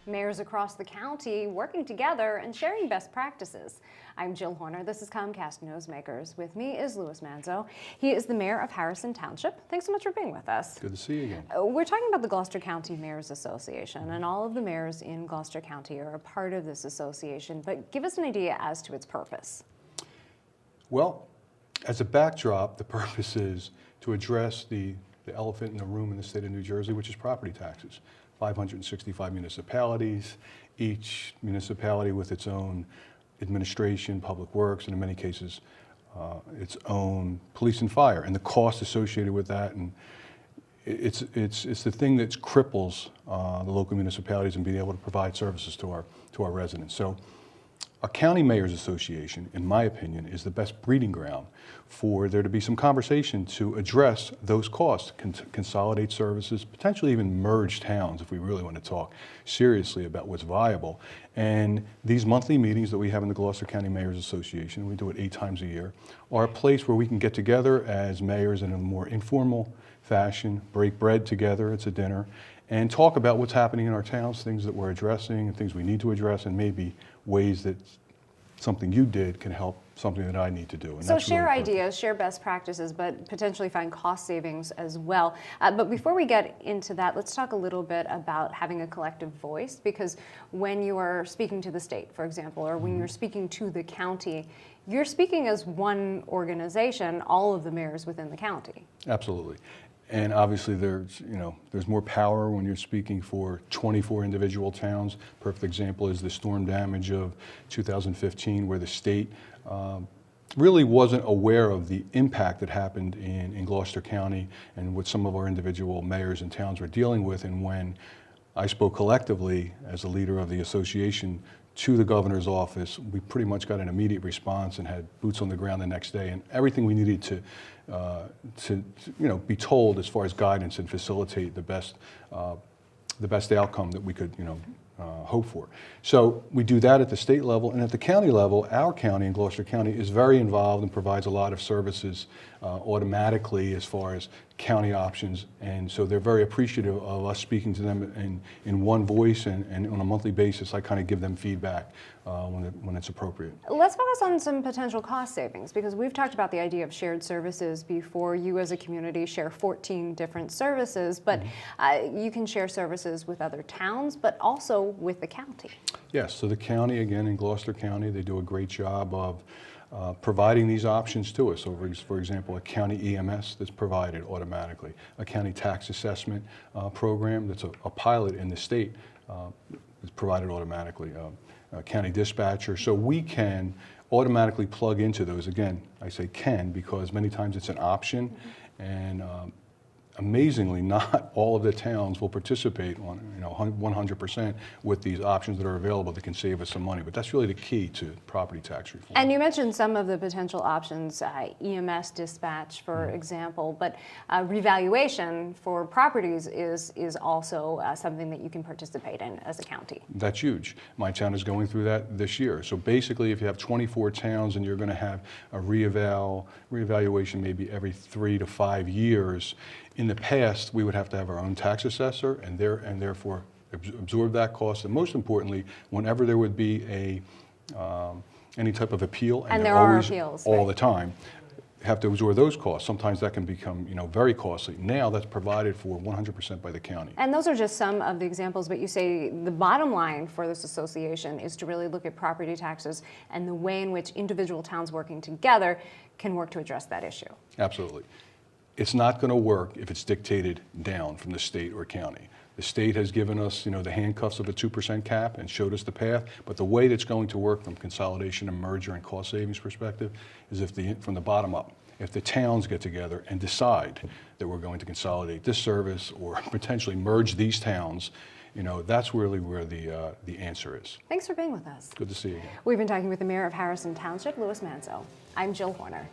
Mayors across the county working together and sharing best practices. I'm Jill Horner. This is Comcast Newsmakers. With me is Louis Manzo. He is the mayor of Harrison Township. Thanks so much for being with us. Good to see you again. We're talking about the Gloucester County Mayors Association, and all of the mayors in Gloucester County are a part of this association, but give us an idea as to its purpose. Well, as a backdrop, the purpose is to address the elephant in the room in the state of New Jersey, which is property taxes. 565 municipalities, each municipality with its own administration, public works, and in many cases, its own police and fire, and the cost associated with that. And it's the thing that cripples the local municipalities in being able to provide services to our residents. So a county mayors association, in my opinion, is the best breeding ground for there to be some conversation to address those costs, consolidate services, potentially even merge towns if we really want to talk seriously about what's viable. And these monthly meetings that we have in the Gloucester County Mayors Association, we do it 8 times a year, are a place where we can get together as mayors in a more informal fashion, break bread together, it's a dinner, and talk about what's happening in our towns, things that we're addressing and things we need to address, and maybe ways that something you did can help something that I need to do. And so share ideas, share best practices, but potentially find cost savings as well. But before we get into that, let's talk a little bit about having a collective voice, because when you are speaking to the state, for example, or when you're speaking to the county, you're speaking as one organization, all of the mayors within the county. Absolutely. And obviously there's more power when you're speaking for 24 individual towns. Perfect example is the storm damage of 2015, where the state really wasn't aware of the impact that happened in Gloucester County and what some of our individual mayors and towns were dealing with. And when I spoke collectively as a leader of the association to the governor's office, we pretty much got an immediate response and had boots on the ground the next day, and everything we needed to be told as far as guidance and facilitate the best outcome that we could hope for. So we do that at the state level, and at the county level, our county in Gloucester County is very involved and provides a lot of services automatically as far as county options, and so they're very appreciative of us speaking to them in one voice, and on a monthly basis I kind of give them feedback when it's appropriate. Let's focus on some potential cost savings, because we've talked about the idea of shared services before. You as a community share 14 different services, but you can share services with other towns, but also with the county. Yes, so the county, again, in Gloucester County, they do a great job of providing these options to us. So for example, a county EMS that's provided automatically, a county tax assessment program that's a pilot in the state is provided automatically, a county dispatcher. So we can automatically plug into those. Again, I say can because many times it's an option, and amazingly, not all of the towns will participate on 100% with these options that are available that can save us some money. But that's really the key to property tax reform. And you mentioned some of the potential options, EMS dispatch, for example, but revaluation for properties is also something that you can participate in as a county. That's huge. My town is going through that this year. So basically, if you have 24 towns and you're going to have a reevaluation maybe every 3 to 5 years, in the past, we would have to have our own tax assessor and therefore absorb that cost. And most importantly, whenever there would be any type of appeal, and there are always appeals all the time, have to absorb those costs. Sometimes that can become very costly. Now that's provided for 100% by the county. And those are just some of the examples, but you say the bottom line for this association is to really look at property taxes and the way in which individual towns working together can work to address that issue. Absolutely. It's not going to work if it's dictated down from the state or county. The state has given us, the handcuffs of a 2% cap and showed us the path, but the way that's going to work from consolidation and merger and cost savings perspective is from the bottom up. If the towns get together and decide that we're going to consolidate this service or potentially merge these towns, that's really where the answer is. Thanks for being with us. Good to see you again. We've been talking with the mayor of Harrison Township, Louis Manzo. I'm Jill Horner.